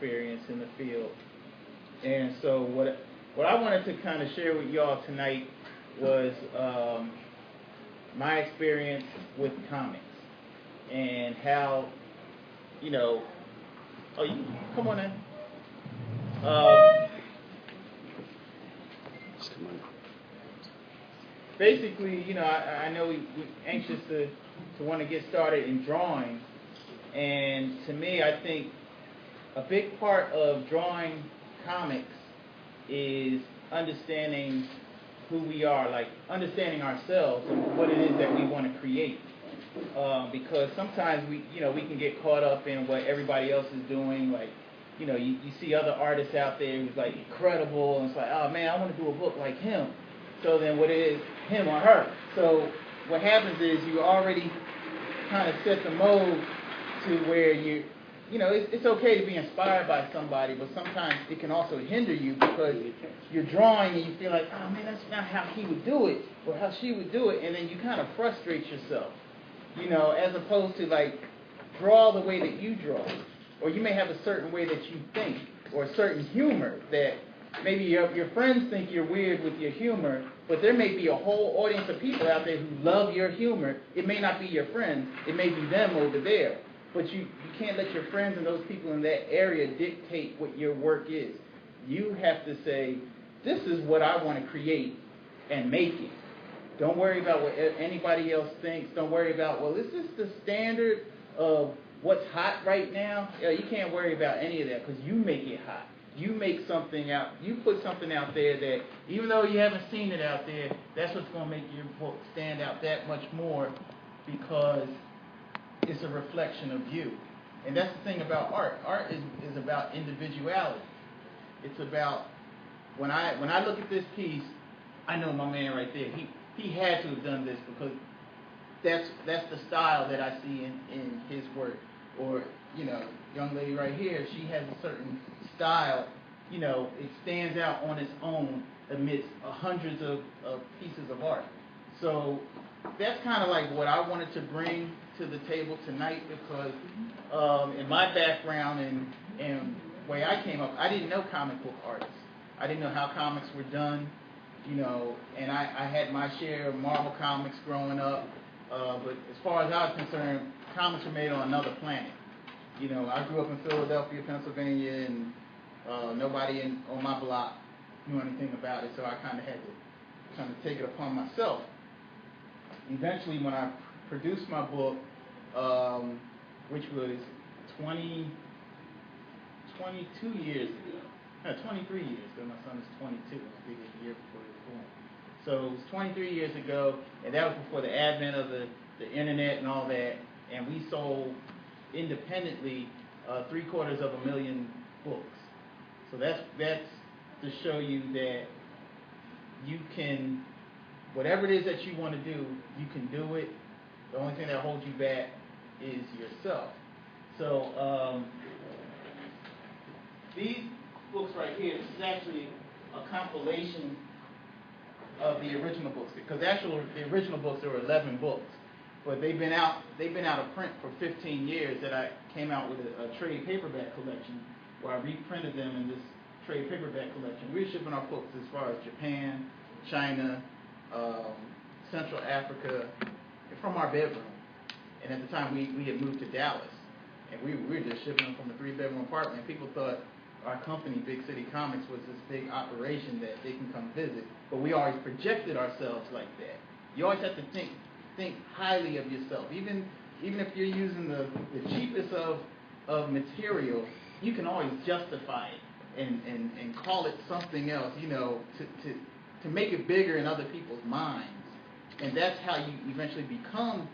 experience in the field. And so what I wanted to kind of share with y'all tonight was my experience with comics and how, you know, oh, you come on in. Basically, you know, I know we're anxious to want to get started in drawing, and to me, I think a big part of drawing comics is understanding who we are, like understanding ourselves and what it is that we want to create. Because sometimes we can get caught up in what everybody else is doing. Like, you know, you see other artists out there who's like incredible, and it's like, oh man, I want to do a book like him. So then what it is, him or her. So what happens is you already kind of set the mode to where you know, it's okay to be inspired by somebody, but sometimes it can also hinder you because you're drawing and you feel like, oh man, that's not how he would do it or how she would do it, and then you kind of frustrate yourself, you know, as opposed to like draw the way that you draw, or you may have a certain way that you think, or a certain humor that maybe your friends think you're weird with your humor, but there may be a whole audience of people out there who love your humor. It may not be your friends, it may be them over there. But you can't let your friends and those people in that area dictate what your work is. You have to say, this is what I want to create, and make it. Don't worry about what anybody else thinks. Don't worry about, well, is this the standard of what's hot right now? You can't worry about any of that because you make it hot. You make something out, you put something out there that, even though you haven't seen it out there, that's what's going to make your book stand out that much more, because it's a reflection of you. And that's the thing about art. Art is about individuality. It's about, when I look at this piece, I know my man right there. He had to have done this because that's the style that I see in his work. Or, you know, young lady right here, she has a certain style. You know, it stands out on its own amidst hundreds of pieces of art. So that's kind of like what I wanted to bring to the table tonight, because in my background and way I came up, I didn't know comic book artists. I didn't know how comics were done, you know, and I had my share of Marvel comics growing up, but as far as I was concerned, comics were made on another planet. You know, I grew up in Philadelphia, Pennsylvania, and nobody on my block knew anything about it, so I kind of had to kind of take it upon myself. Eventually, when I produced my book, which was 22 years ago, 23 years ago, my son is 22, I think it's a year before he was born. So it was 23 years ago, and that was before the advent of the internet and all that, and we sold independently 750,000 books. So that's to show you that you can, whatever it is that you want to do, you can do it. The only thing that holds you back is yourself. So these books right here, this is actually a compilation of the original books, because the original books, there were 11 books, but they've been out of print for 15 years. That I came out with a trade paperback collection where I reprinted them in this trade paperback collection. We're shipping our books as far as Japan, China, Central Africa, from our bedroom. And at the time, we had moved to Dallas, and we were just shipping them from a 3-bedroom apartment. And people thought our company, Big City Comics, was this big operation that they can come visit. But we always projected ourselves like that. You always have to think highly of yourself. Even if you're using the cheapest of material, you can always justify it and call it something else, you know, to make it bigger in other people's minds. And that's how you eventually become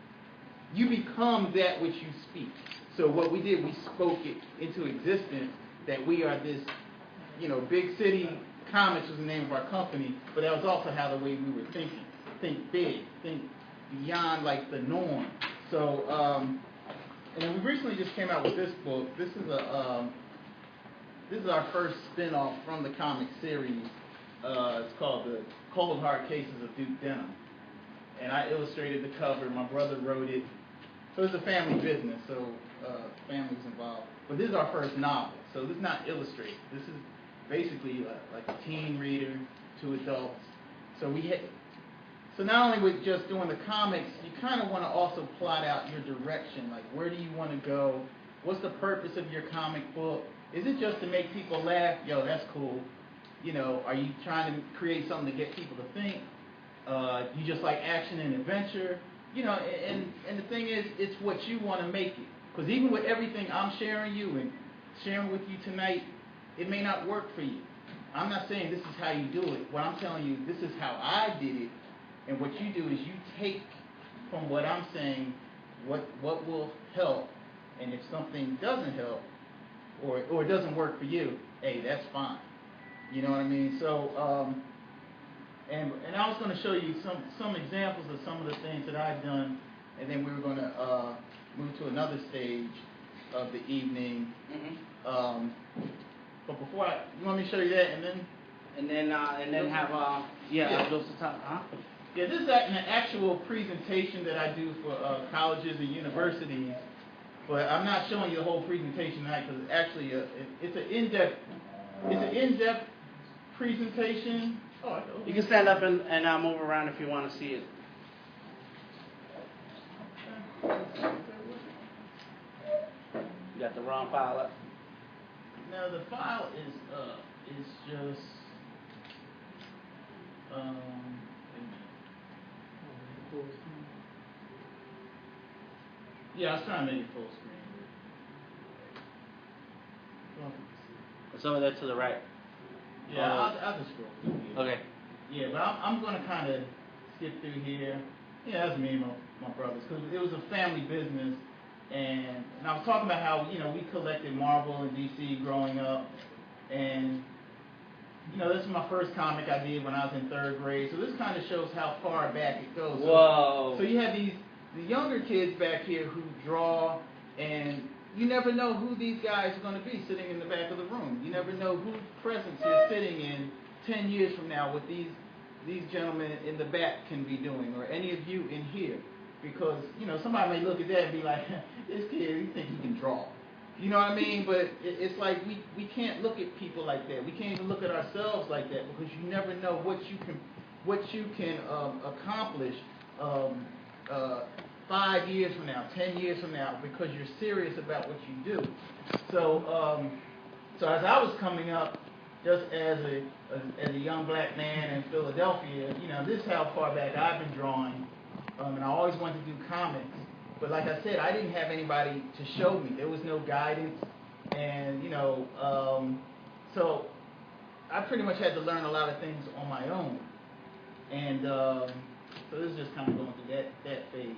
that which you speak. So what we did, we spoke it into existence, that we are this, you know, Big City Comics was the name of our company, but that was also how the way we were thinking. Think big, think beyond like the norm. So, and then we recently just came out with this book. This is our first spin-off from the comic series. It's called The Cold Hard Cases of Duke Denham. And I illustrated the cover. My brother wrote it. So it's a family business, so family was involved. But this is our first novel. So this is not illustrated. This is basically like a teen reader to adults. So so not only with just doing the comics, you kind of want to also plot out your direction. Like, where do you want to go? What's the purpose of your comic book? Is it just to make people laugh? Yo, that's cool. You know, are you trying to create something to get people to think? You just like action and adventure? You know, and the thing is, it's what you want to make it. Because even with everything I'm sharing you and sharing with you tonight, it may not work for you. I'm not saying this is how you do it. What I'm telling you, this is how I did it. And what you do is you take from what I'm saying what will help. And if something doesn't help or it doesn't work for you, hey, that's fine. You know what I mean? So, and I was going to show you some examples of some of the things that I've done, and then we were going to move to another stage of the evening. Mm-hmm. But before you want me to show you that, and then have I'll go to top, huh? Yeah, this is an actual presentation that I do for colleges and universities, but I'm not showing you the whole presentation tonight because actually it's an in-depth presentation. Oh, you can stand up and move around if you want to see it. You got the wrong file up. No, the file is just yeah, I was trying to make it full screen. It's over there to the right. Yeah, I'll just scroll through here. Okay. Yeah, but I'm going to kind of skip through here. Yeah, that's me and my brothers, because it was a family business, and I was talking about how, you know, we collected Marvel and DC growing up, and, you know, this is my first comic I did when I was in 3rd grade, so this kind of shows how far back it goes. Whoa. So you have the younger kids back here who draw, and you never know who these guys are going to be sitting in the back of the room. You never know whose presence you're sitting in 10 years from now, what these gentlemen in the back can be doing, or any of you in here. Because, you know, somebody may look at that and be like, this kid, you think he can draw. You know what I mean? But it's like we can't look at people like that. We can't even look at ourselves like that, because you never know what you can accomplish 5 years from now, 10 years from now, because you're serious about what you do. So as I was coming up, just as a young black man in Philadelphia, you know, this is how far back I've been drawing, and I always wanted to do comics. But like I said, I didn't have anybody to show me. There was no guidance, and, you know, so I pretty much had to learn a lot of things on my own. And so this is just kind of going through that phase.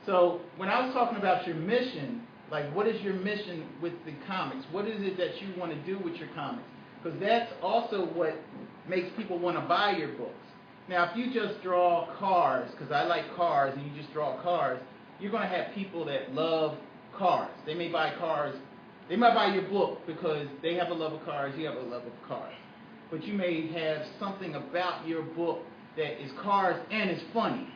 So when I was talking about your mission, like, what is your mission with the comics? What is it that you want to do with your comics? Because that's also what makes people want to buy your books. Now, if you just draw cars, because I like cars, and you just draw cars, you're going to have people that love cars. They may buy cars. They might buy your book because they have a love of cars, you have a love of cars. But you may have something about your book that is cars and it's funny.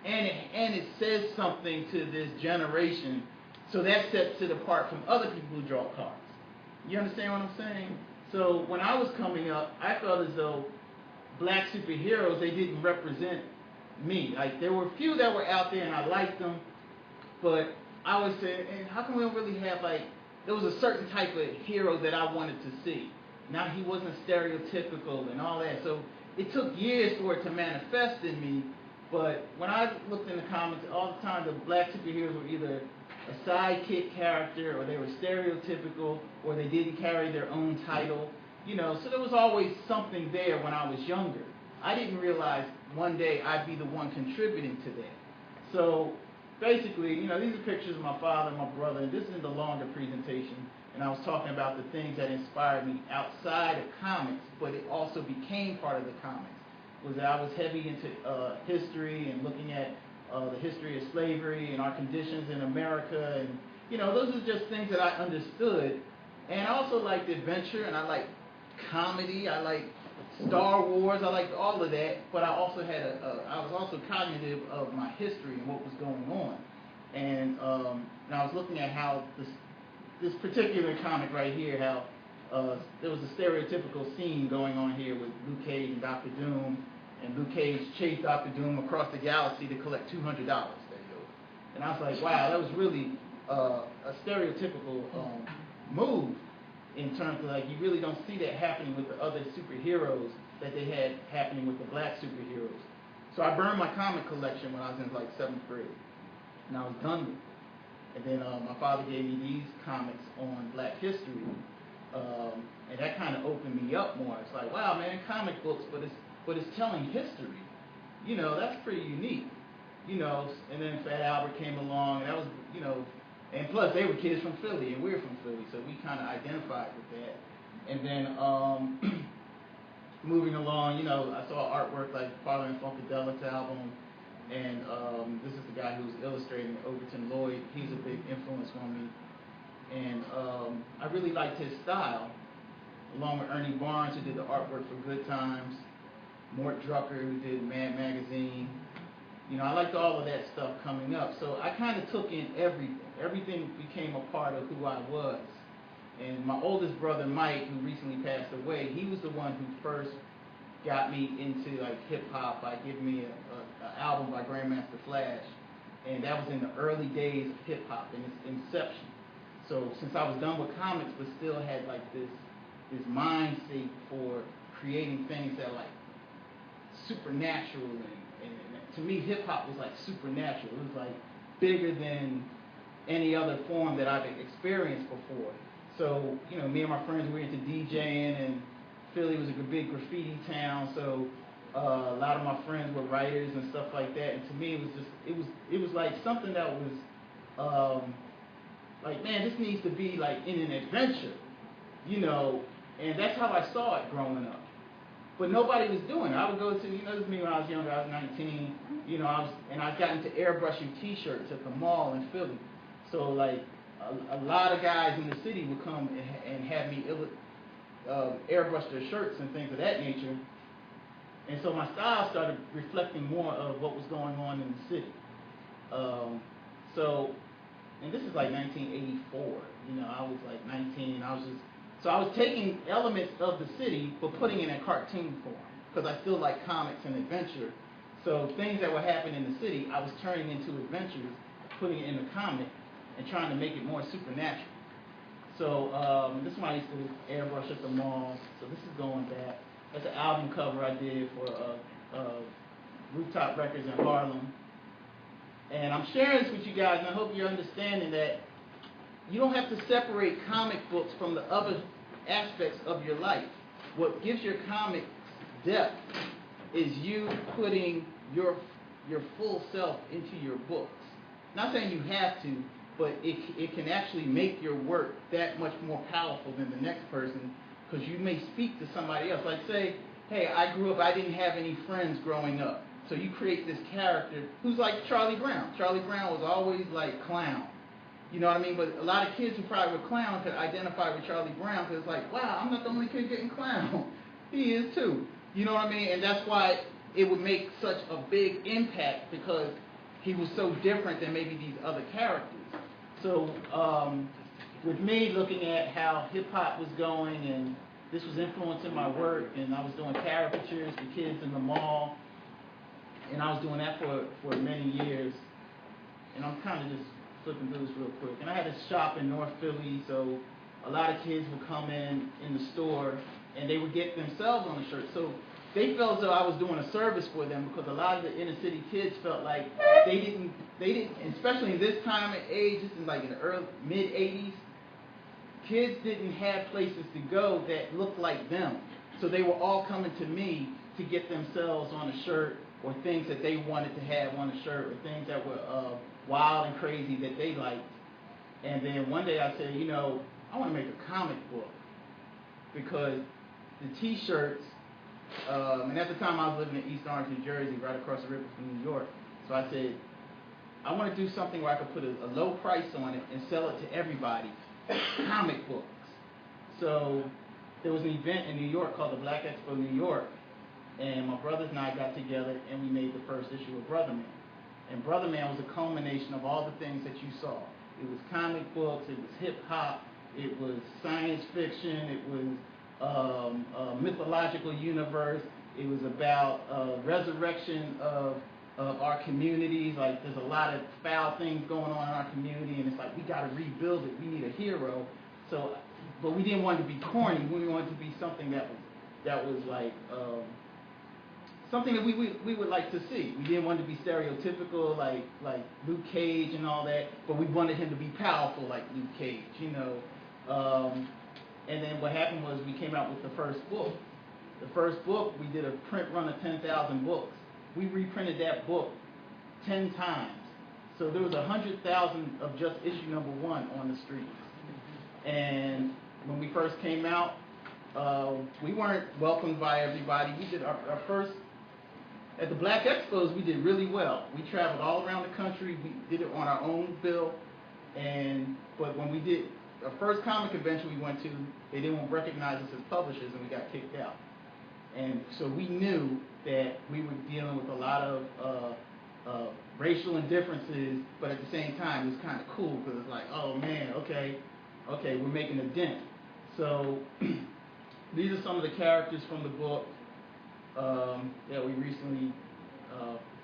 And it says something to this generation, so that sets it apart from other people who draw cars. You understand what I'm saying? So when I was coming up, I felt as though black superheroes, they didn't represent me. Like, there were a few that were out there and I liked them, but I always said, and how come we don't really have, like, there was a certain type of hero that I wanted to see. Now, he wasn't stereotypical and all that, so it took years for it to manifest in me. But when I looked in the comics, all the time the black superheroes were either a sidekick character, or they were stereotypical, or they didn't carry their own title. You know, so there was always something there when I was younger. I didn't realize one day I'd be the one contributing to that. So basically, you know, these are pictures of my father and my brother, and this is the longer presentation. And I was talking about the things that inspired me outside of comics, but it also became part of the comics. Was that I was heavy into history and looking at the history of slavery and our conditions in America, and, you know, those are just things that I understood. And I also liked adventure, and I liked comedy, I liked Star Wars, I liked all of that, but I also had I was also cognitive of my history and what was going on. And I was looking at how this particular comic right here, how there was a stereotypical scene going on here with Luke Cage and Dr. Doom, and Luke Cage chased Dr. Doom across the galaxy to collect $200. There you go. And I was like, wow, that was really a stereotypical move in terms of, like, you really don't see that happening with the other superheroes that they had happening with the black superheroes. So I burned my comic collection when I was in like 7th grade, and I was done with it. And then my father gave me these comics on Black history, and that kind of opened me up more. It's like, wow, man, comic books, but it's telling history. You know, that's pretty unique. You know, and then Fat Albert came along, and that was, you know, and plus they were kids from Philly, and we're from Philly, so we kind of identified with that. And then moving along, you know, I saw artwork like Father and Funkadelic's album, and this is the guy who's illustrating Overton Lloyd. He's a big influence on me, and I really liked his style, along with Ernie Barnes, who did the artwork for Good Times, Mort Drucker, who did Mad Magazine. You know, I liked all of that stuff coming up, so I kind of took in everything. Everything became a part of who I was. And my oldest brother, Mike, who recently passed away, he was the one who first got me into like hip hop by giving me an album by Grandmaster Flash, and that was in the early days of hip hop in its inception. So since I was done with comics, but still had like this mind state for creating things that like supernatural, and to me hip hop was like supernatural. It was like bigger than any other form that I've experienced before. So, you know, me and my friends were into DJing, and Philly was a big graffiti town, so a lot of my friends were writers and stuff like that, and to me it was like something that was like, man, this needs to be like in an adventure, you know, and that's how I saw it growing up. But nobody was doing it. I would go to, you know, this was me when I was younger, I was 19, you know, I got into airbrushing t-shirts at the mall in Philly. So like a lot of guys in the city would come and have me airbrush their shirts and things of that nature. And so my style started reflecting more of what was going on in the city. And this is like 1984, you know, I was like 19, so I was taking elements of the city, but putting it in cartoon form, because I still like comics and adventure. So things that were happening in the city, I was turning into adventures, putting it in the comic, and trying to make it more supernatural. So this is when I used to airbrush at the mall. So this is going back. That's an album cover I did for Rooftop Records in Harlem. And I'm sharing this with you guys, and I hope you're understanding that you don't have to separate comic books from the other aspects of your life. What gives your comics depth is you putting your full self into your books. Not saying you have to, but it can actually make your work that much more powerful than the next person, because you may speak to somebody else. Like say, hey, I grew up, I didn't have any friends growing up. So you create this character who's like Charlie Brown. Charlie Brown was always like clown. You know what I mean? But a lot of kids who probably were clown could identify with Charlie Brown, because it's like, wow, I'm not the only kid getting clown. He is too. You know what I mean? And that's why it would make such a big impact, because he was so different than maybe these other characters. So with me looking at how hip-hop was going, and this was influencing my work, and I was doing caricatures for kids in the mall, and I was doing that for many years, and I'm kind of just flipping through this real quick. And I had a shop in North Philly, so a lot of kids would come in the store, and they would get themselves on the shirt. So they felt as though I was doing a service for them, because a lot of the inner city kids felt like they didn't, especially in this time and age, this is like in the early, mid-'80s, kids didn't have places to go that looked like them. So they were all coming to me to get themselves on a shirt, or things that they wanted to have on a shirt, or things that were wild and crazy that they liked. And then one day I said, you know, I want to make a comic book, because the t-shirts, and at the time I was living in East Orange, New Jersey, right across the river from New York. So I said, I want to do something where I could put a low price on it and sell it to everybody, comic books. So there was an event in New York called the Black Expo New York, and my brothers and I got together and we made the first issue of BrotherMan. And BrotherMan was a culmination of all the things that you saw. It was comic books, it was hip hop, it was science fiction, it was a mythological universe. It was about resurrection of our communities. Like, there's a lot of foul things going on in our community, and it's like, we got to rebuild it. We need a hero. So, but we didn't want it to be corny. We wanted it to be something that was like something that we would like to see. We didn't want it to be stereotypical, like Luke Cage and all that, but we wanted him to be powerful like Luke Cage, you know. And then what happened was we came out with the first book. The first book, we did a print run of 10,000 books. We reprinted that book 10 times. So there was 100,000 of just issue number 1 on the streets. And when we first came out, we weren't welcomed by everybody. We did our first, at the Black Expos, we did really well. We traveled all around the country. We did it on our own bill. But when we did our first comic convention we went to, they didn't recognize us as publishers, and we got kicked out. And so we knew that we were dealing with a lot of racial indifferences, but at the same time, it was kind of cool because it's like, oh man, okay, we're making a dent. So these are some of the characters from the book that we recently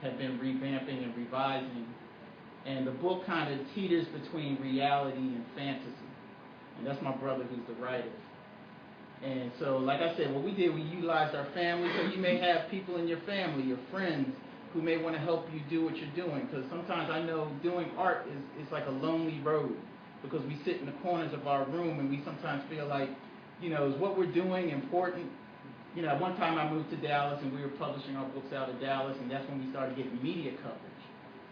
have been revamping and revising. And the book kind of teeters between reality and fantasy. And that's my brother who's the writer. And so, like I said, what we did, we utilized our family. So you may have people in your family, your friends, who may want to help you do what you're doing. Because sometimes I know doing art is like a lonely road. Because we sit in the corners of our room and we sometimes feel like, you know, is what we're doing important? You know, at one time I moved to Dallas and we were publishing our books out of Dallas, and that's when we started getting media coverage.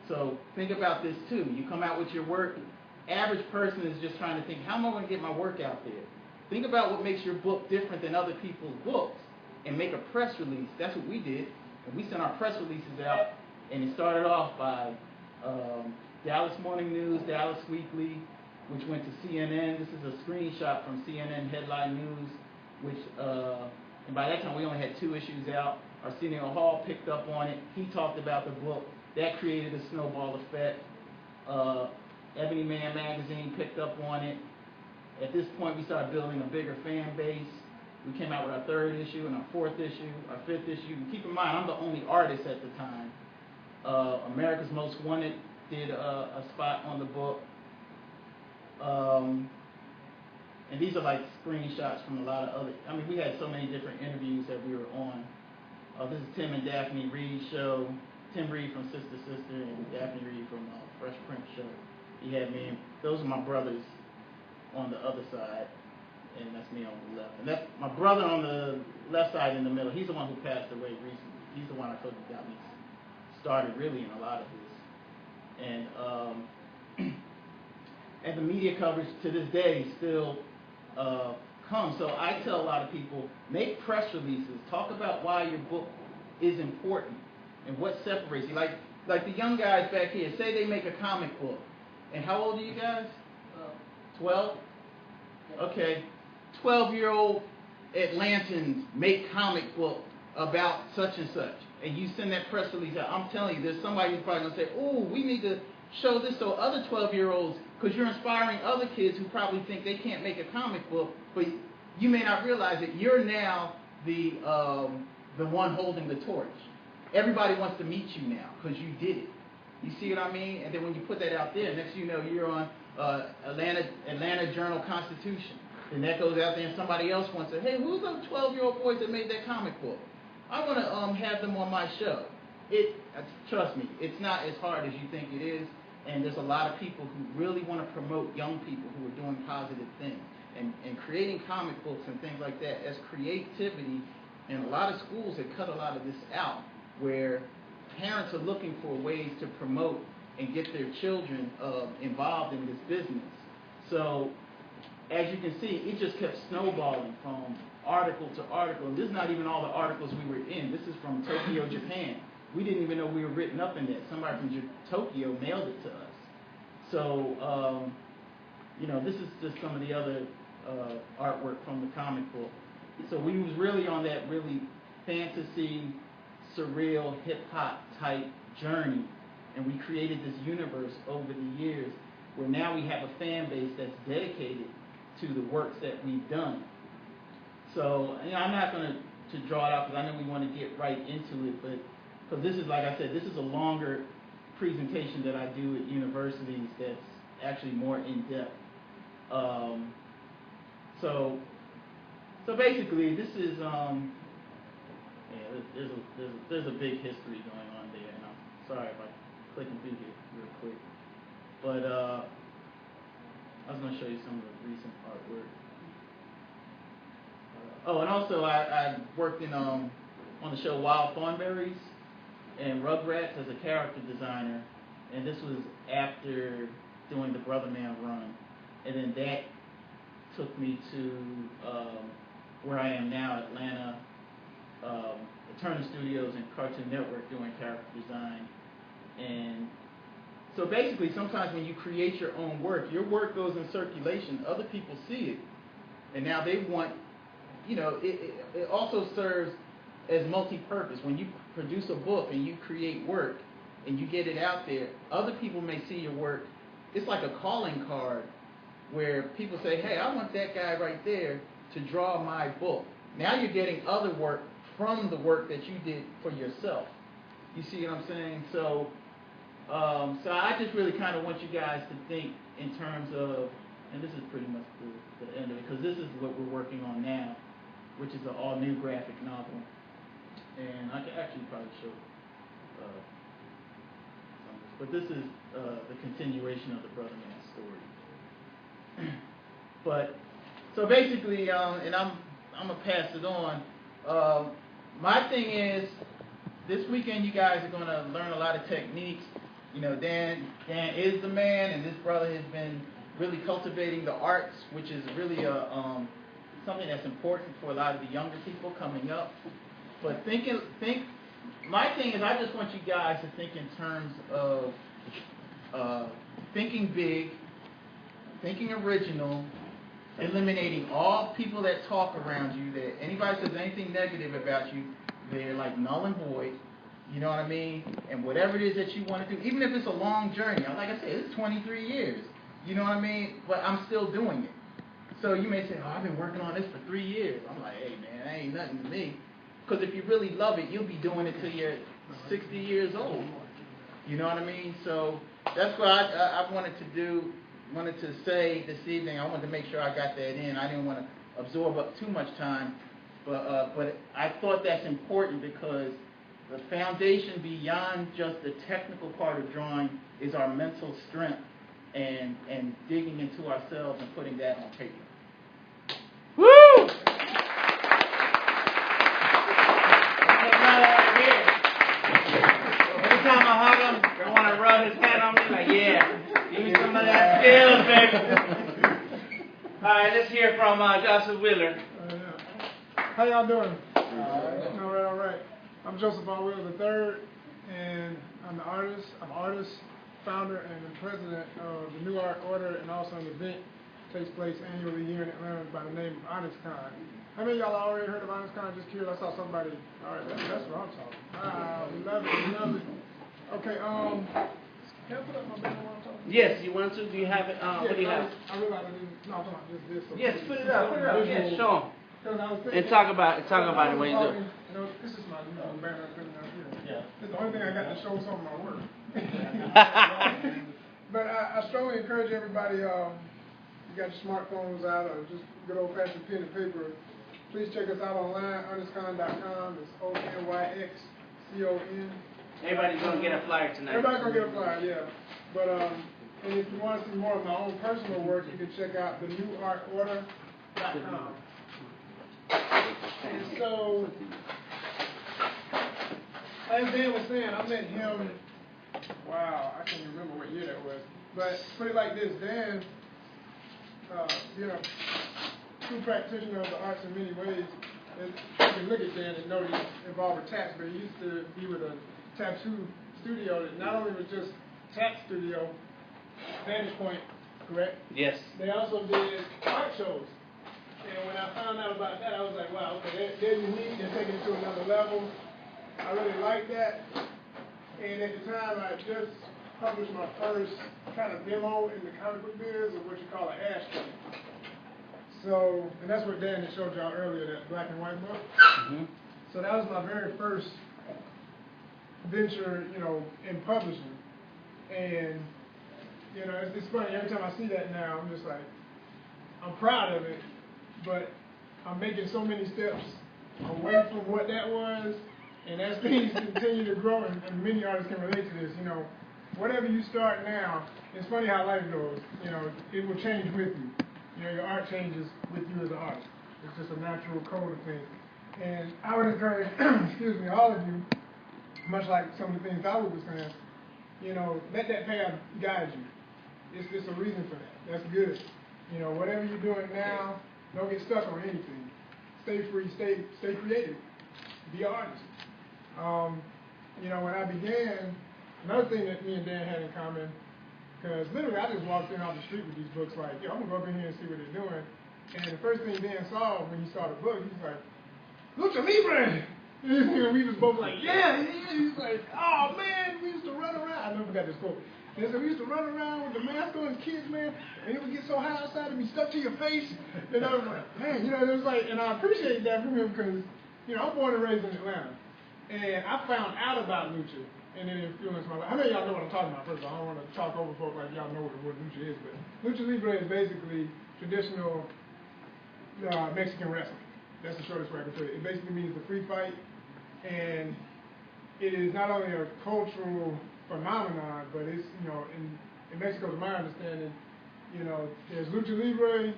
So think about this too. You come out with your work, average person is just trying to think, how am I going to get my work out there? Think about what makes your book different than other people's books and make a press release. That's what we did. And we sent our press releases out, and it started off by Dallas Morning News, Dallas Weekly, which went to CNN. This is a screenshot from CNN Headline News, which, and by that time we only had 2 issues out. Arsenio Hall picked up on it. He talked about the book. That created a snowball effect. Ebony Man magazine picked up on it. At this point, we started building a bigger fan base. We came out with our 3rd issue and our 4th issue, our 5th issue. And keep in mind, I'm the only artist at the time. America's Most Wanted did a spot on the book. And these are like screenshots from a lot of other, I mean, we had so many different interviews that we were on. This is Tim and Daphne Reed's show. Tim Reed from Sister Sister and Daphne Reed from Fresh Prince show. He had me, and those are my brothers on the other side, and that's me on the left. And that's my brother on the left side in the middle. He's the one who passed away recently. He's the one I told you got me started really in a lot of this. And and the media coverage to this day still comes. So I tell a lot of people, make press releases. Talk about why your book is important and what separates you. Like the young guys back here, say they make a comic book. And how old are you guys? 12? Okay. 12-year-old Atlantans make comic book about such and such. And you send that press release out. I'm telling you, there's somebody who's probably going to say, oh, we need to show this so other 12-year-olds, because you're inspiring other kids who probably think they can't make a comic book, but you may not realize that you're now the one holding the torch. Everybody wants to meet you now because you did it. You see what I mean? And then when you put that out there, next thing you know, you're on Atlanta Journal-Constitution. And that goes out there, and somebody else wants to, hey, who's those 12-year-old boys that made that comic book? I want to have them on my show. Trust me, it's not as hard as you think it is. And there's a lot of people who really want to promote young people who are doing positive things. And creating comic books and things like that as creativity. And a lot of schools have cut a lot of this out, where parents are looking for ways to promote and get their children involved in this business. So, as you can see, it just kept snowballing from article to article. And this is not even all the articles we were in. This is from Tokyo, Japan. We didn't even know we were written up in that. Somebody from Tokyo mailed it to us. So, you know, this is just some of the other artwork from the comic book. So we was really on that really fantasy, surreal, hip-hop type journey. And we created this universe over the years. where now we have a fan base that's dedicated to the works that we've done. So, I'm not going to draw it out because I know we want to get right into it, but because this is, like I said, this is a longer presentation that I do at universities that's actually more in-depth. So basically, this is, there's a big history going on there, and I'm sorry if I clicking through here real quick. But I was going to show you some of the recent artwork. And also I worked in on the show Wild Thornberries and Rugrats as a character designer, and this was after doing the BrotherMan run, and then that took me to where I am now, Atlanta, the Turner Studios and Cartoon Network doing character design. And so basically, sometimes when you create your own work, your work goes in circulation, other people see it, and now they want, it also serves as multi-purpose. When you produce a book and you create work and you get it out there, other people may see your work. It's like a calling card where people say, hey, I want that guy right there to draw my book. Now you're getting other work from the work that you did for yourself. You see what I'm saying? So I just really kind of want you guys to think in terms of, and this is pretty much the end of it, because this is what we're working on now, which is an all-new graphic novel. And I can actually probably show some of this. But this is the continuation of the BrotherMan story. But, so basically, and I'm going to pass it on. My thing is, this weekend you guys are going to learn a lot of techniques. Dan is the man, and this brother has been really cultivating the arts, which is really something that's important for a lot of the younger people coming up. But my thing is, I just want you guys to think in terms of thinking big, thinking original, eliminating all people that talk around you, that anybody says anything negative about you, they're like null and void. You know what I mean? And whatever it is that you want to do, even if it's a long journey, like I said, it's 23 years. You know what I mean? But I'm still doing it. So you may say, oh, I've been working on this for 3 years. I'm like, hey, man, that ain't nothing to me. Because if you really love it, you'll be doing it till you're 60 years old. You know what I mean? So that's what I wanted to say this evening. I wanted to make sure I got that in. I didn't want to absorb up too much time. But I thought that's important because the foundation beyond just the technical part of drawing is our mental strength and digging into ourselves and putting that on paper. Woo! Every time I hug him, I want to rub his hand on me like, yeah, give me some of that skills, baby. All right, let's hear from Joseph Wheeler. How y'all doing? All right. I'm Joseph R. Wheeler III, and I'm the artist. I'm artist, founder, and the president of the New Art Order, and also an event takes place annually here in Atlanta by the name of HonestCon. How many of y'all already heard of HonestCon? Just curious. I saw somebody. All right, that's what I'm talking about. Love it. Okay. Can I put up my banner while I'm talking? Yes, you want to? Do you have it? What do you have? I realize I didn't. No, I'm talking about just this. So Yes, put it up. Yes, show 'em. And talk about it when you do it. This is my banner I'm putting out here. Yeah. It's the only thing I got to show some of my work. But I strongly encourage everybody, you got your smartphones out or just good old-fashioned pen and paper, please check us out online, honestcon.com. It's ONYXCON. Everybody's going to get a flyer tonight. Everybody's going to get a flyer, yeah. But and if you want to see more of my own personal work, you can check out thenewartorder.com. And so, as Dan was saying, I met him, wow, I can't remember what year that was. But put it like this, Dan, being a true practitioner of the arts in many ways, you can look at Dan and know he's involved with tats, but he used to be with a tattoo studio that not only was just tat studio, Vantage Point, correct? Yes. They also did art shows. And when I found out about that, I was like, wow, okay, they're unique, they're taking it to another level. I really like that. And at the time, I just published my first kind of demo in the comic book biz of what you call an ashtray. So, and that's what Dan had showed y'all earlier, that black and white book. Mm-hmm. So that was my very first venture, you know, in publishing. And, you know, it's funny, every time I see that now, I'm just like, I'm proud of it, but I'm making so many steps away from what that was. And as things continue to grow, and many artists can relate to this, you know, whatever you start now, it's funny how life goes. You know, it will change with you. You know, your art changes with you as an artist. It's just a natural code of things. And I would encourage, excuse me, all of you, much like some of the things Dawud was saying, you know, let that path guide you. It's a reason for that. That's good. You know, whatever you're doing now, don't get stuck on anything. Stay free, stay creative. Be an artist. You know, when I began, another thing that me and Dan had in common, because literally I just walked in off the street with these books like, yo, I'm going to go up in here and see what they're doing. And the first thing Dan saw when he saw the book, he was like, Lucha Libre! And we was both like, yeah. He was like, oh, man, we used to run around. I never forgot this quote. He said, we used to run around with the mask on as kids, man, and it would get so hot outside and be stuck to your face. And I was like, man, you know, it was like, and I appreciate that from him because, you know, I'm born and raised in Atlanta. And I found out about Lucha, and it influenced my life. How many of y'all know what I'm talking about? First of all, I don't want to talk over folks like y'all know what Lucha is, but Lucha Libre is basically traditional Mexican wrestling. That's the shortest way I can put it. It basically means the free fight, and it is not only a cultural phenomenon, but it's, you know, in Mexico, to my understanding, you know, there's Lucha Libre,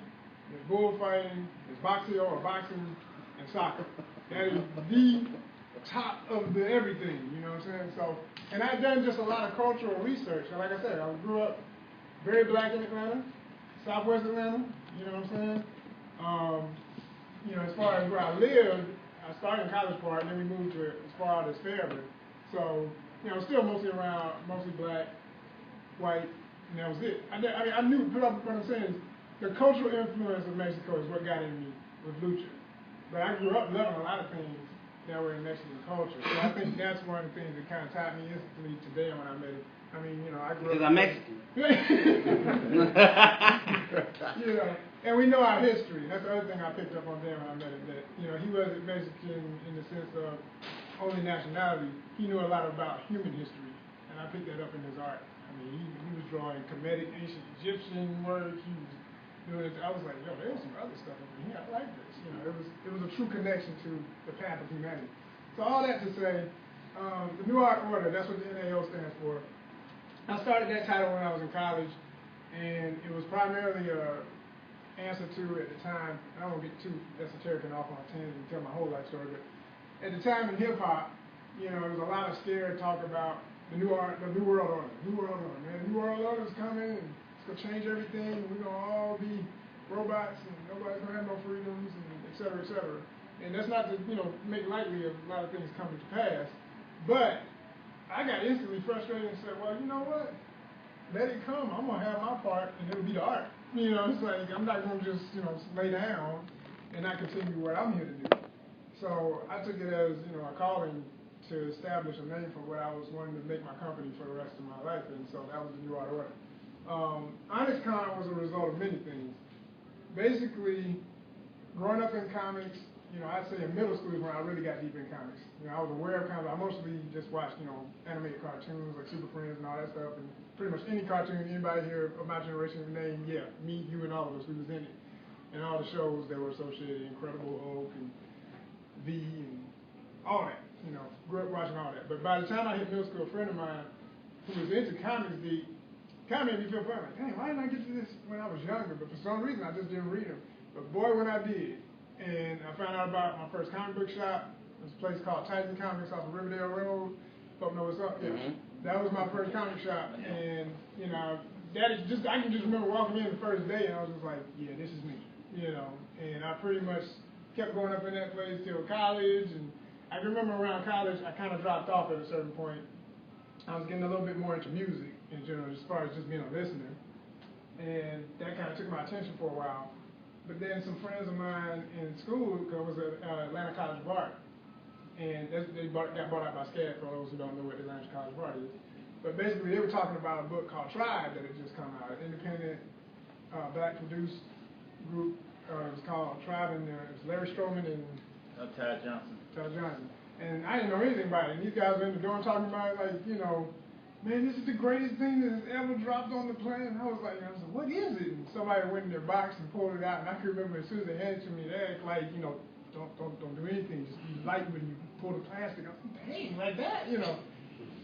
there's bullfighting, there's boxeo or boxing, and soccer. That is the top of the everything, you know what I'm saying? So, and I've done just a lot of cultural research. And like I said, I grew up very black in Atlanta, Southwest Atlanta, you know what I'm saying? You know, as far as where I lived, I started in College Park, and then we moved to as far out as Fairburn. So, you know, still mostly black, white, and that was it. I knew, what I'm saying is, the cultural influence of Mexico is what got in me with Lucha. But I grew up loving a lot of things that were in Mexican culture. So I think that's one of the things that kind of tied me instantly to Dan when I met him. I mean, you know, I grew up... Because I'm Mexican. You know, and we know our history. That's the other thing I picked up on Dan when I met him, that, you know, he wasn't Mexican in the sense of only nationality. He knew a lot about human history, and I picked that up in his art. I mean, he was drawing Kemetic, ancient Egyptian work. He was doing it. I was like, yo, there's some other stuff over here. I like this. You know, it was a true connection to the path of humanity. So all that to say, the New Art Order, that's what the NAO stands for. I started that title when I was in college, and it was primarily a answer to, at the time, I don't want to get too esoteric and off on a tangent and tell my whole life story, but at the time in hip-hop, you know, there was a lot of scared talk about the New World Order. New World Order, man. The New World Order is coming, and it's going to change everything, and we're going to all be robots, and nobody's going to have no freedoms, and et cetera, et cetera. And that's not to, you know, make lightly of a lot of things coming to pass, but I got instantly frustrated and said, well, you know what? Let it come. I'm going to have my part, and it'll be the art. You know, it's like, I'm not going to just, you know, lay down and not continue what I'm here to do. So I took it as, you know, a calling to establish a name for what I was wanting to make my company for the rest of my life, and so that was the New Art Order. Onyx Con was a result of many things. Basically, growing up in comics, you know, I'd say in middle school is when I really got deep in comics. You know, I was aware of comics. I mostly just watched, you know, animated cartoons like Super Friends and all that stuff, and pretty much any cartoon anybody here of my generation can name, yeah, me, you, and all of us, we was in it. And all the shows that were associated, Incredible Hulk and V and all that, you know, grew up watching all that. But by the time I hit middle school, a friend of mine who was into comics deep kind of made me feel funny. Like, dang, why didn't I get to this when I was younger? But for some reason, I just didn't read them. But boy, when I did, and I found out about my first comic book shop. There's a place called Titan Comics off of Riverdale Road. Folks know what's up. Yeah. Mm-hmm. That was my first comic shop, and you know, that is just, I can just remember walking in the first day, and I was just like, yeah, this is me, you know. And I pretty much kept going up in that place till college, and I remember around college, I kind of dropped off at a certain point. I was getting a little bit more into music in general, as far as just being a listener, and that kind of took my attention for a while. But then some friends of mine in school, I was at Atlanta College of Art, and they got bought out by SCAD, for those who don't know what Atlanta College of Art is. But basically, they were talking about a book called Tribe that had just come out, an independent, black produced group. It was called Tribe, and it was Larry Stroman and Ty Johnson. Ty Johnson. And I didn't know anything about it. And these guys were in the dorm talking about it, like, you know, man, this is the greatest thing that has ever dropped on the planet. And I was like, what is it? And somebody went in their box and pulled it out. And I can remember as soon as they handed it to me, they act like, you know, don't do anything. Just be light when you pull the plastic. I was like, dang, like that, you know.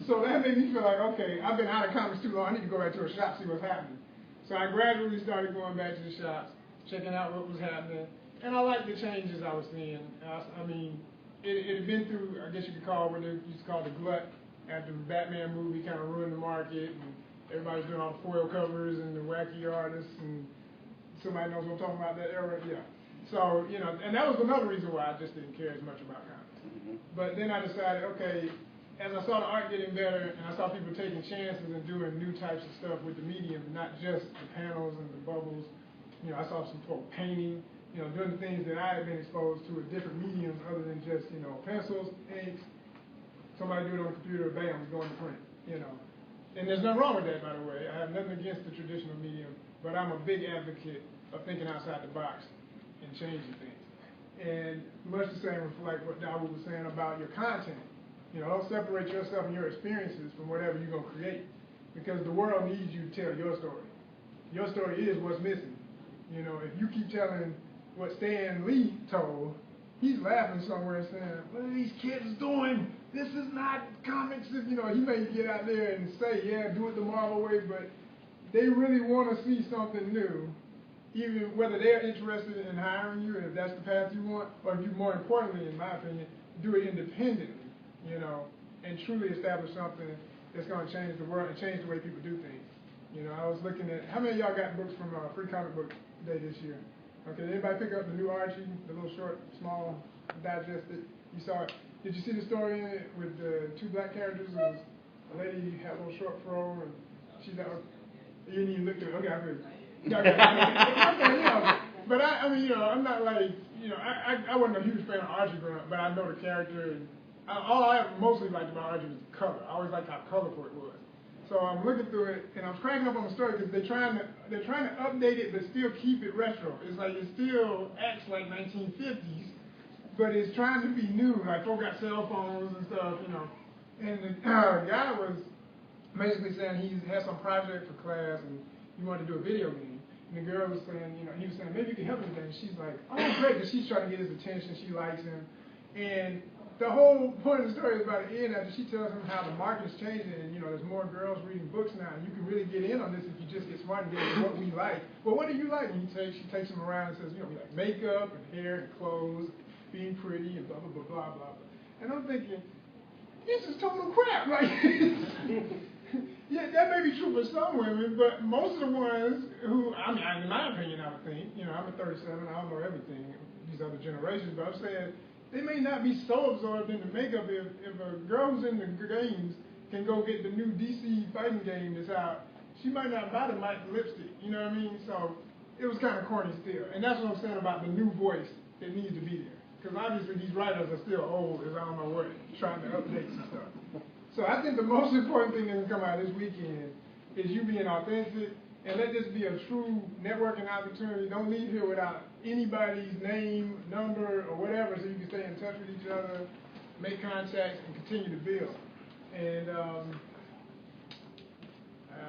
So that made me feel like, okay, I've been out of comics too long. I need to go back to a shop, see what's happening. So I gradually started going back to the shops, checking out what was happening. And I liked the changes I was seeing. I mean, it had been through, I guess you could call what they used to call the glut after the Batman movie kind of ruined the market. And everybody's doing all the foil covers and the wacky artists. And somebody knows what I'm talking about, that era? Yeah. So, you know, and that was another reason why I just didn't care as much about comics. But then I decided, okay, as I saw the art getting better and I saw people taking chances and doing new types of stuff with the medium, not just the panels and the bubbles, you know, I saw some folk painting, you know, doing the things that I had been exposed to with different mediums other than just, you know, pencils, inks, somebody do it on the computer, bam, it's going to print, you know. And there's nothing wrong with that, by the way. I have nothing against the traditional medium, but I'm a big advocate of thinking outside the box and changing things. And much the same with like what Dawud was saying about your content. You know, don't separate yourself and your experiences from whatever you're going to create, because the world needs you to tell your story. Your story is what's missing. You know, if you keep telling what Stan Lee told, he's laughing somewhere and saying, what are these kids doing? This is not comics. You know, he may get out there and say, yeah, do it the Marvel way, but they really want to see something new, even whether they're interested in hiring you and if that's the path you want, or if you, more importantly, in my opinion, do it independently. You know, and truly establish something that's going to change the world and change the way people do things. You know, I was looking at, how many of y'all got books from Free Comic Book Day this year? Okay, did anybody pick up the new Archie, the little short, small, digested? You saw it. Did you see the story in it with the two black characters? It was a lady had a little short fro, and she's like, you didn't even look at it. Okay, I figured. Okay, you know, but I mean, you know, I'm not like, you know, I wasn't a huge fan of Archie growing up, but I know the character, and all I mostly liked about Archie was the color. I always liked how colorful it was. So I'm looking through it, and I was cracking up on the story because they're trying to update it, but still keep it retro. It's like it still acts like 1950s, but it's trying to be new. Like folk got cell phones and stuff, you know. And the guy was basically saying he had some project for class and he wanted to do a video game. And the girl was saying, you know, he was saying, maybe you can help me with that. And she's like, oh, great, because she's trying to get his attention. She likes him. And the whole point of the story is about the end after she tells him how the market's changing and, you know, there's more girls reading books now. And you can really get in on this if you just get smart and get into what we like. Well, what do you like? And she takes him around and says, you know, we like makeup and hair and clothes, being pretty and blah, blah, blah, blah, blah, blah. And I'm thinking, this is total crap. Like, yeah, that may be true for some women, but most of the ones who, I mean, in my opinion, I would think, you know, I'm a 37, I don't know everything, these other generations, but I'm saying, they may not be so absorbed in the makeup if a girl who's in the games can go get the new DC fighting game that's out. She might not buy the lipstick, you know what I mean? So it was kind of corny still. And that's what I'm saying about the new voice that needs to be there. Because obviously these writers are still old as I don't know what, trying to update some stuff. So I think the most important thing that can come out this weekend is you being authentic, and let this be a true networking opportunity. Don't leave here without anybody's name, number, or whatever, so you can stay in touch with each other, make contacts, and continue to build. And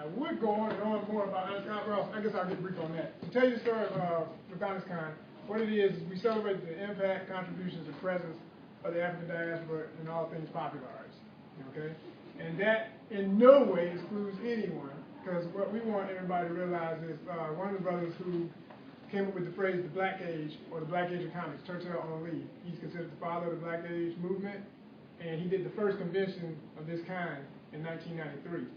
I would go on and on more about well, I guess I'll get brief on that. To tell you the story of with HonestCon, what it is we celebrate the impact, contributions, and presence of the African diaspora in all things popular arts. Okay? And that in no way excludes anyone, because what we want everybody to realize is one of the brothers who came up with the phrase the Black Age, or the Black Age of comics, Tertel Only. He's considered the father of the Black Age movement, and he did the first convention of this kind in 1993.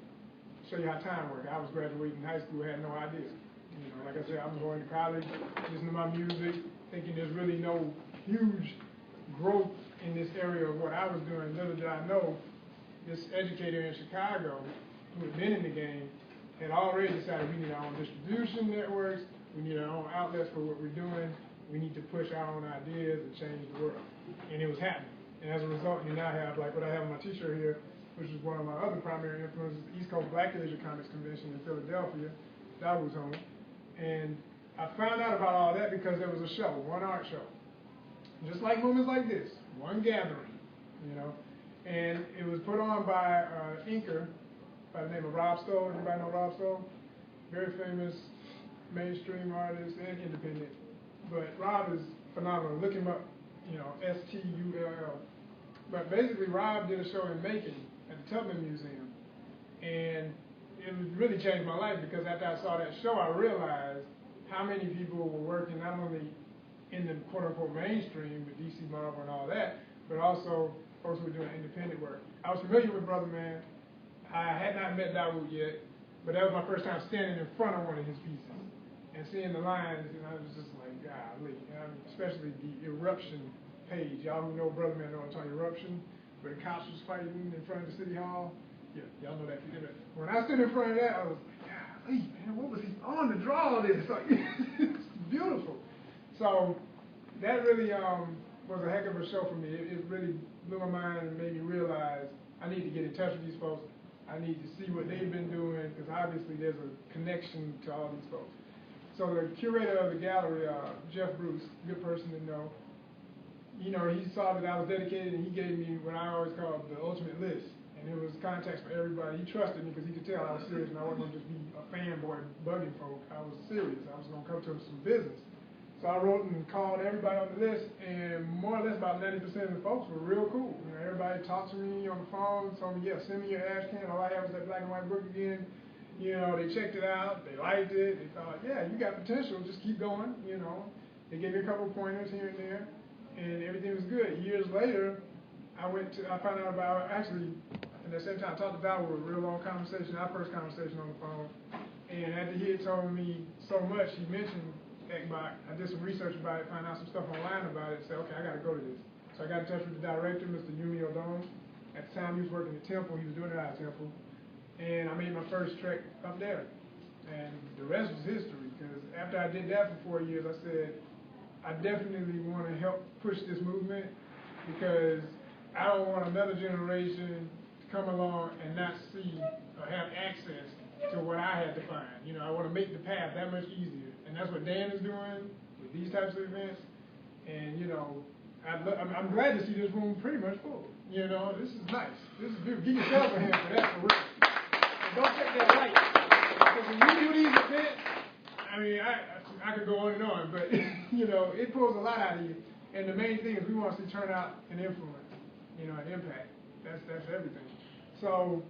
Show you how time works. I was graduating high school, had no idea. You know, like I said, I'm going to college, listening to my music, thinking there's really no huge growth in this area of what I was doing. Little did I know, this educator in Chicago, who had been in the game, had already decided we need our own distribution networks, we need our own outlets for what we're doing, we need to push our own ideas and change the world. And it was happening. And as a result, you now have, like what I have on my t-shirt here, which is one of my other primary influences, the East Coast Black Asia Comics Convention in Philadelphia, Dawud's home. And I found out about all that because there was a show, one art show. Just like moments like this, one gathering, you know. And it was put on by an inker by the name of Rob Stoll. Everybody know Rob Stoll? Very famous mainstream artist and independent. But Rob is phenomenal. Look him up, you know, Stull. But basically, Rob did a show in Macon at the Tubman Museum. And it really changed my life because after I saw that show, I realized how many people were working not only in the quote-unquote mainstream with DC Marvel and all that, but also folks who were doing independent work. I was familiar with BrotherMan. I had not met Dawud yet, but that was my first time standing in front of one of his pieces and seeing the lines, and I was just like, golly, especially the Eruption page. Y'all who know BrotherMan know I'm talking Eruption, where the cops was fighting in front of the city hall. Yeah, y'all know that. When I stood in front of that, I was like, golly, man, what was he on to draw all this? Like, it's beautiful. So that really was a heck of a show for me. It really blew my mind and made me realize I need to get in touch with these folks. I need to see what they've been doing because obviously there's a connection to all these folks. So the curator of the gallery, Jeff Bruce, good person to know, you know, he saw that I was dedicated and he gave me what I always call the ultimate list. And it was contacts for everybody. He trusted me because he could tell I was serious and I wasn't going to just be a fanboy bugging folk. I was serious. I was going to come to some business. So I wrote and called everybody on the list, and more or less about 90% of the folks were real cool. You know, everybody talked to me on the phone, told me, yeah, send me your ash can. All I have is that black and white book again. You know, they checked it out, they liked it, they thought, yeah, you got potential, just keep going, you know. They gave me a couple of pointers here and there, and everything was good. Years later, I found out about, actually, at the same time, I talked to Dawud, a real long conversation, our first conversation on the phone, and after he had told me so much, he mentioned Ekbach. I did some research about it, found out some stuff online about it, said, okay, I got to go to this. So I got in touch with the director, Mr. Yumi Odom. At the time, he was working at Temple. He was doing it at Temple. And I made my first trek up there. And the rest was history, because after I did that for 4 years, I said, I definitely want to help push this movement, because I don't want another generation to come along and not see or have access to what I had to find. You know, I want to make the path that much easier. And that's what Dan is doing with these types of events. And, you know, I'm glad to see this room pretty much full. You know, this is nice. This is beautiful. Give yourself a hand for that, for real. And don't take that light. Because when you do these events, I mean, I could go on and on, but, you know, it pulls a lot out of you. And the main thing is we want to see turnout and influence, you know, and impact. That's everything. So,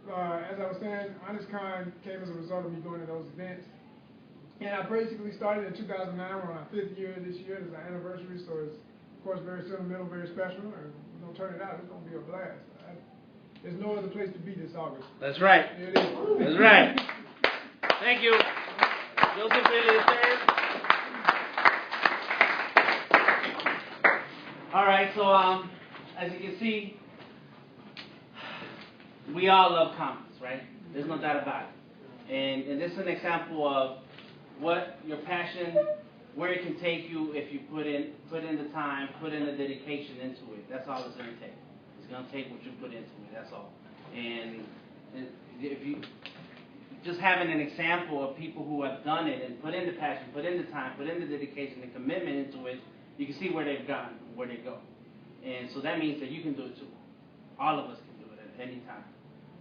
as I was saying, Honest Con came as a result of me going to those events. And I basically started in 2009. We're on our 5th year this year. It's our anniversary, so it's, of course, very sentimental, very special. And we're going to turn it out. It's going to be a blast. There's no other place to be this August. That's right. It is. That's right. Thank you. Joseph Bailey III. All right, so as you can see, we all love comics, right? There's no doubt about it. And this is an example of what your passion, where it can take you if you put in the time, put in the dedication into it. That's all it's going to take. It's going to take what you put into it. That's all. And if you just having an example of people who have done it and put in the passion, put in the time, put in the dedication and commitment into it, you can see where they've gone, where they go. And so that means that you can do it too. All of us can do it at any time.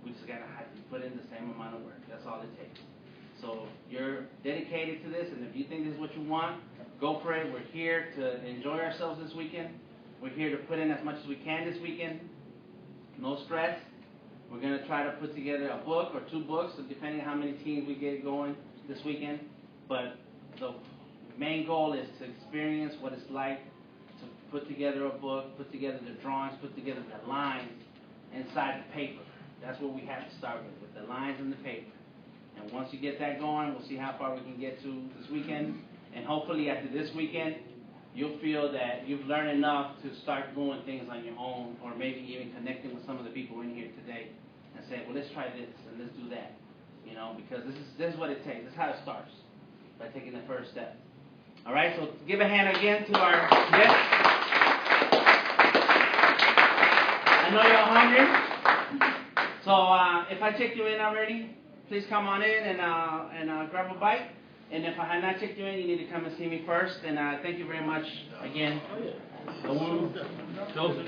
We just got to have to put in the same amount of work. That's all it takes. So you're dedicated to this, and if you think this is what you want, go for it. We're here to enjoy ourselves this weekend. We're here to put in as much as we can this weekend. No stress. We're going to try to put together a book or 2 books, depending on how many teams we get going this weekend. But the main goal is to experience what it's like to put together a book, put together the drawings, put together the lines inside the paper. That's what we have to start with the lines and the paper. And once you get that going, we'll see how far we can get to this weekend. And hopefully after this weekend, you'll feel that you've learned enough to start doing things on your own, or maybe even connecting with some of the people in here today and saying, well, let's try this and let's do that. You know, because this is what it takes. This is how it starts, by taking the first step. All right, so give a hand again to our guests. I know you're hungry. So if I checked you in already, please come on in and grab a bite. And if I had not checked you in, you need to come and see me first. And thank you very much again. Dawud, Joseph.